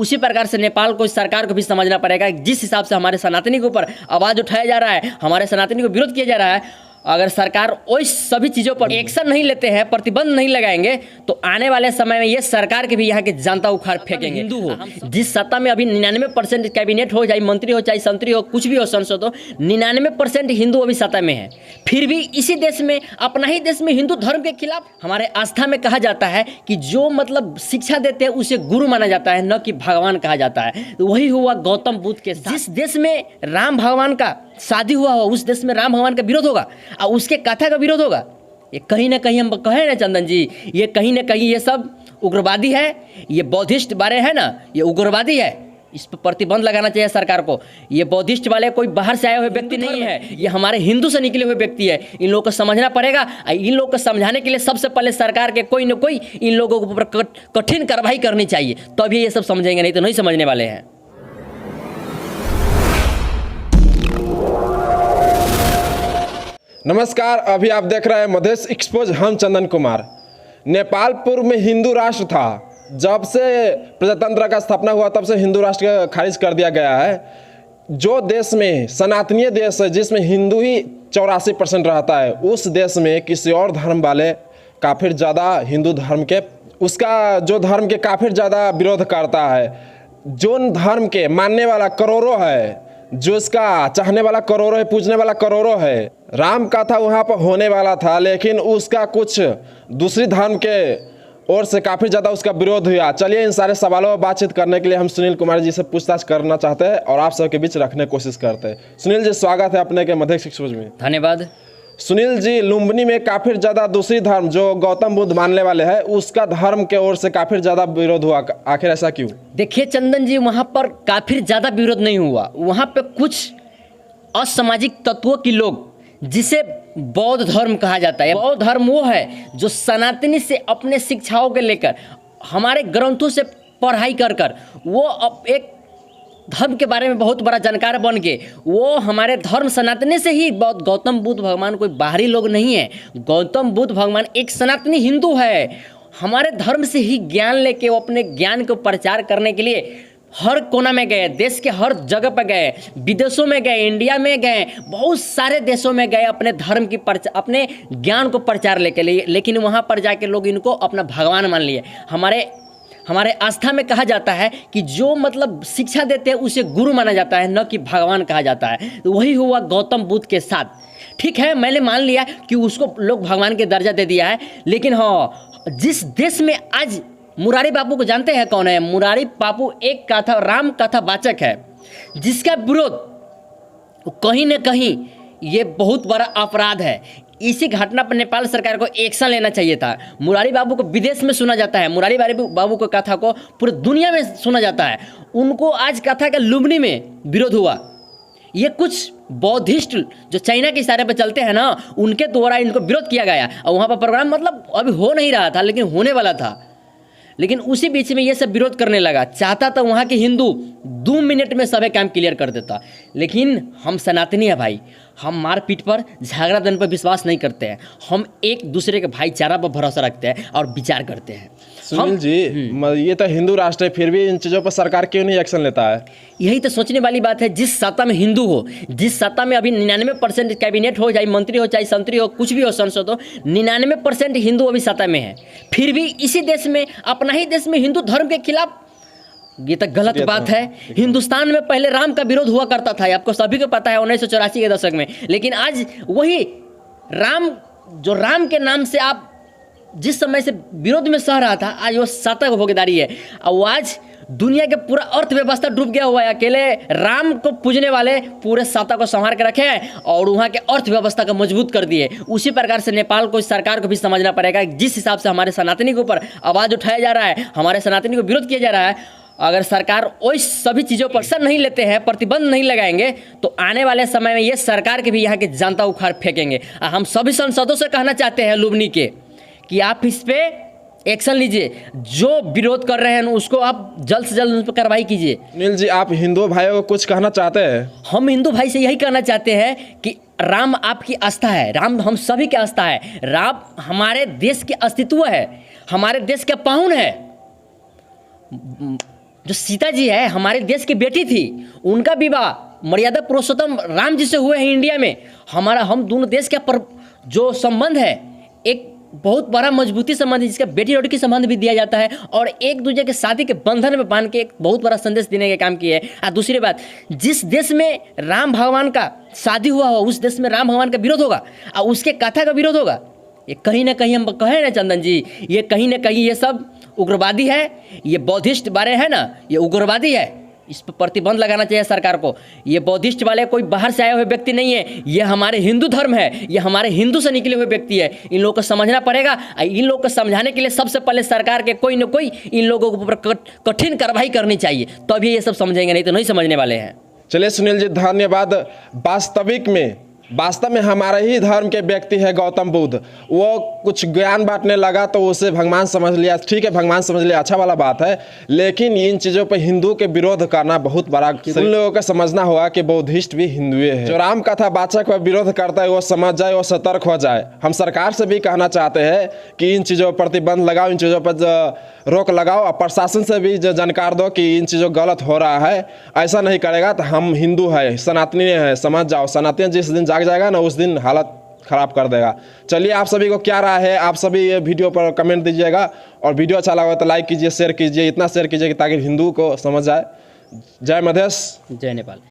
उसी प्रकार से नेपाल को, सरकार को भी समझना पड़ेगा। जिस हिसाब से हमारे सनातनी के ऊपर आवाज़ उठाया जा रहा है, हमारे सनातनी को विरोध किया जा रहा है, अगर सरकार वही सभी चीज़ों पर एक्शन नहीं लेते हैं, प्रतिबंध नहीं लगाएंगे, तो आने वाले समय में ये सरकार के भी यहाँ की जनता उखाड़ फेंकेंगे। हिंदू हो, जिस सत्ता में अभी 99% कैबिनेट हो, चाहे मंत्री हो, चाहे संतरी हो, कुछ भी हो, संसद हो, 99% हिंदू अभी सत्ता में है। फिर भी इसी देश में, अपना ही देश में हिंदू धर्म के खिलाफ, हमारे आस्था में कहा जाता है कि जो मतलब शिक्षा देते हैं उसे गुरु माना जाता है, न कि भगवान कहा जाता है। तो वही हुआ गौतम बुद्ध के साथ। जिस देश में राम भगवान का शादी हुआ हो, उस देश में राम भगवान का विरोध होगा और उसके कथा का विरोध होगा। ये कहीं ना कहीं, हम कहें ना चंदन जी, ये कहीं ना कहीं ये सब उग्रवादी है, ये बौद्धिस्ट बारे है ना, ये उग्रवादी है। इस पर प्रतिबंध लगाना चाहिए सरकार को। ये बौद्धिस्ट वाले कोई बाहर से आए हुए व्यक्ति नहीं है, ये हमारे हिंदू से निकले हुए व्यक्ति है। इन लोगों को समझना पड़ेगा। इन लोगों को समझाने के लिए सबसे पहले सरकार के कोई न कोई इन लोगों के ऊपर कठिन कार्रवाई करनी चाहिए, तभी ये सब समझेंगे, नहीं तो नहीं समझने वाले हैं। नमस्कार, अभी आप देख रहे हैं मधेश एक्सपोज। हम चंदन कुमार। नेपाल पूर्व में हिंदू राष्ट्र था। जब से प्रजातंत्र का स्थापना हुआ तब से हिंदू राष्ट्र का खारिज कर दिया गया है। जो देश में सनातनीय देश है, जिसमें हिंदू ही 84% रहता है, उस देश में किसी और धर्म वाले काफ़ी ज़्यादा हिंदू धर्म के, उसका जो धर्म के काफ़ी ज़्यादा विरोध करता है। जो धर्म के मानने वाला करोड़ों है, जो इसका चाहने वाला करोड़ों है, पूजने वाला करोड़ों है। राम का था वहाँ पर होने वाला था, लेकिन उसका कुछ दूसरी धर्म के ओर से काफ़ी ज़्यादा उसका विरोध हुआ। चलिए इन सारे सवालों पर बातचीत करने के लिए हम सुनील कुमार जी से पूछताछ करना चाहते हैं और आप सबके बीच रखने की कोशिश करते हैं। सुनील जी, स्वागत है अपने के मधेश एक्सपोज में। धन्यवाद। सुनील जी, लुम्बिनी में काफ़ी ज़्यादा दूसरी धर्म जो गौतम बुद्ध मानने वाले हैं, उसका धर्म के ओर से काफ़ी ज़्यादा विरोध हुआ। आखिर ऐसा क्यों? देखिए चंदन जी, वहाँ पर काफ़ी ज़्यादा विरोध नहीं हुआ। वहाँ पे कुछ असामाजिक तत्वों के लोग, जिसे बौद्ध धर्म कहा जाता है, बौद्ध धर्म वो है जो सनातनी से अपने शिक्षाओं के लेकर, हमारे ग्रंथों से पढ़ाई कर कर वो एक धर्म के बारे में बहुत बड़ा जानकार बन के, वो हमारे धर्म सनातनी से ही गौतम बुद्ध भगवान कोई बाहरी लोग नहीं है। गौतम बुद्ध भगवान एक सनातनी हिंदू है। हमारे धर्म से ही ज्ञान लेके वो अपने ज्ञान को प्रचार करने के लिए हर कोना में गए, देश के हर जगह पर गए, विदेशों में गए, इंडिया में गए, बहुत सारे देशों में गए अपने धर्म की अपने ज्ञान को प्रचार लेके लिए। लेकिन वहाँ पर जाके लोग इनको अपना भगवान मान लिए। हमारे आस्था में कहा जाता है कि जो मतलब शिक्षा देते हैं उसे गुरु माना जाता है, न कि भगवान कहा जाता है। तो वही हुआ गौतम बुद्ध के साथ। ठीक है, मैंने मान लिया कि उसको लोग भगवान के दर्जा दे दिया है, लेकिन हाँ, जिस देश में आज मुरारी बापू को जानते हैं कौन है? मुरारी बापू एक कथा, राम कथा वाचक है, जिसका विरोध कहीं न कहीं ये बहुत बड़ा अपराध है। इसी घटना पर नेपाल सरकार को एक्शन लेना चाहिए था। मुरारी बाबू को विदेश में सुना जाता है, मुरारी बाबू को कथा को पूरी दुनिया में सुना जाता है। उनको आज कथा का लुम्बिनी में विरोध हुआ। ये कुछ बौद्धिस्ट जो चाइना के इशारे पर चलते हैं ना, उनके द्वारा इनको विरोध किया गया। और वहाँ पर प्रोग्राम मतलब अभी हो नहीं रहा था, लेकिन होने वाला था। लेकिन उसी बीच में ये सब विरोध करने लगा। चाहता तो वहाँ के हिंदू 2 मिनट में सभी काम क्लियर कर देता, लेकिन हम सनातनी है भाई। हम मारपीट पर, झगड़ा दन पर विश्वास नहीं करते हैं। हम एक दूसरे के भाईचारा पर भरोसा रखते हैं और विचार करते हैं। सुनील जी, ये तो हिंदू राष्ट्र है, फिर भी इन चीज़ों पर सरकार क्यों नहीं एक्शन लेता है? यही तो सोचने वाली बात है। जिस सत्ता में हिंदू हो, जिस सत्ता में अभी 99% कैबिनेट हो, चाहे मंत्री हो, चाहे संतरी हो, कुछ भी हो, संसद हो, 99% हिंदू अभी सत्ता में है। फिर भी इसी देश में, अपना ही देश में हिंदू धर्म के खिलाफ, ये तो गलत बात है। हिंदुस्तान में पहले राम का विरोध हुआ करता था, आपको सभी को पता है, 1984 के दशक में। लेकिन आज वही राम, जो राम के नाम से आप जिस समय से विरोध में सह रहा था, आज वो सत्ता की भागीदारी है। और आज दुनिया के पूरा अर्थव्यवस्था डूब गया हुआ है। अकेले राम को पूजने वाले पूरे सत्ता को संभाल के रखे हैं और वहाँ के अर्थव्यवस्था को मजबूत कर दिए। उसी प्रकार से नेपाल को, सरकार को भी समझना पड़ेगा। जिस हिसाब से हमारे सनातनी के ऊपर आवाज़ उठाया जा रहा है, हमारे सनातनी को विरोध किया जा रहा है, अगर सरकार वही सभी चीज़ों पर एक्शन नहीं लेते हैं, प्रतिबंध नहीं लगाएंगे, तो आने वाले समय में ये सरकार के भी यहाँ की जनता उखाड़ फेंकेंगे। हम सभी सांसदों से कहना चाहते हैं लुम्बिनी के कि आप इस पे एक्शन लीजिए। जो विरोध कर रहे हैं उसको आप जल्द से जल्द उन पर कार्रवाई कीजिए। सुनील जी, आप हिंदू भाइयों को कुछ कहना चाहते हैं? हम हिंदू भाई से यही कहना चाहते हैं कि राम आपकी आस्था है, राम हम सभी की आस्था है, राम हमारे देश के अस्तित्व है, हमारे देश का पाहुन है। जो सीता जी है हमारे देश की बेटी थी, उनका विवाह मर्यादा पुरुषोत्तम राम जी से हुए हैं इंडिया में। हम दोनों देश का जो संबंध है एक बहुत बड़ा मजबूती संबंध है, जिसका बेटी लड़की संबंध भी दिया जाता है और एक दूसरे के शादी के बंधन में बांध के एक बहुत बड़ा संदेश देने का काम किया है। और दूसरी बात, जिस देश में राम भगवान का शादी हुआ हो उस देश में राम भगवान का विरोध होगा और उसके कथा का विरोध होगा। ये कहीं ना कहीं हम कहें ना चंदन जी, ये कहीं ना कहीं ये सब उग्रवादी है, ये बौद्धिस्ट बारे है ना, ये उग्रवादी है। इस पर प्रतिबंध लगाना चाहिए सरकार को। ये बौद्धिस्ट वाले कोई बाहर से आए हुए व्यक्ति नहीं है, ये हमारे हिंदू धर्म है, ये हमारे हिंदू से निकले हुए व्यक्ति है। इन लोगों को समझना पड़ेगा। इन लोगों को समझाने के लिए सबसे पहले सरकार के कोई न कोई इन लोगों के ऊपर कठिन कार्रवाई करनी चाहिए, तभी तो ये सब समझेंगे, नहीं तो नहीं समझने वाले हैं। चलिए सुनील जी, धन्यवाद। वास्तव में हमारे ही धर्म के व्यक्ति है गौतम बुद्ध। वो कुछ ज्ञान बांटने लगा तो उसे भगवान समझ लिया, ठीक है, भगवान समझ लिया, अच्छा वाला बात है। लेकिन इन चीज़ों पर हिंदू के विरोध करना बहुत बड़ा, उन लोगों को समझना होगा कि बौद्धिस्ट भी हिंदुए हैं। जो राम कथा वाचक पर विरोध करता है वो समझ जाए, वो सतर्क हो जाए। हम सरकार से भी कहना चाहते हैं कि इन चीज़ों पर प्रतिबंध लगाओ, इन चीज़ों पर रोक लगाओ और प्रशासन से भी जानकार दो कि इन चीज़ों गलत हो रहा है। ऐसा नहीं करेगा तो हम हिंदू है, सनातनी है, समझ जाओ। सनातन जिस दिन जाग जाएगा ना उस दिन हालत ख़राब कर देगा। चलिए, आप सभी को क्या राय है, आप सभी ये वीडियो पर कमेंट दीजिएगा और वीडियो अच्छा लगा तो लाइक कीजिए, शेयर कीजिए, इतना शेयर कीजिए कि ताकि हिंदू को समझ आए। जय मधेश, जय नेपाल।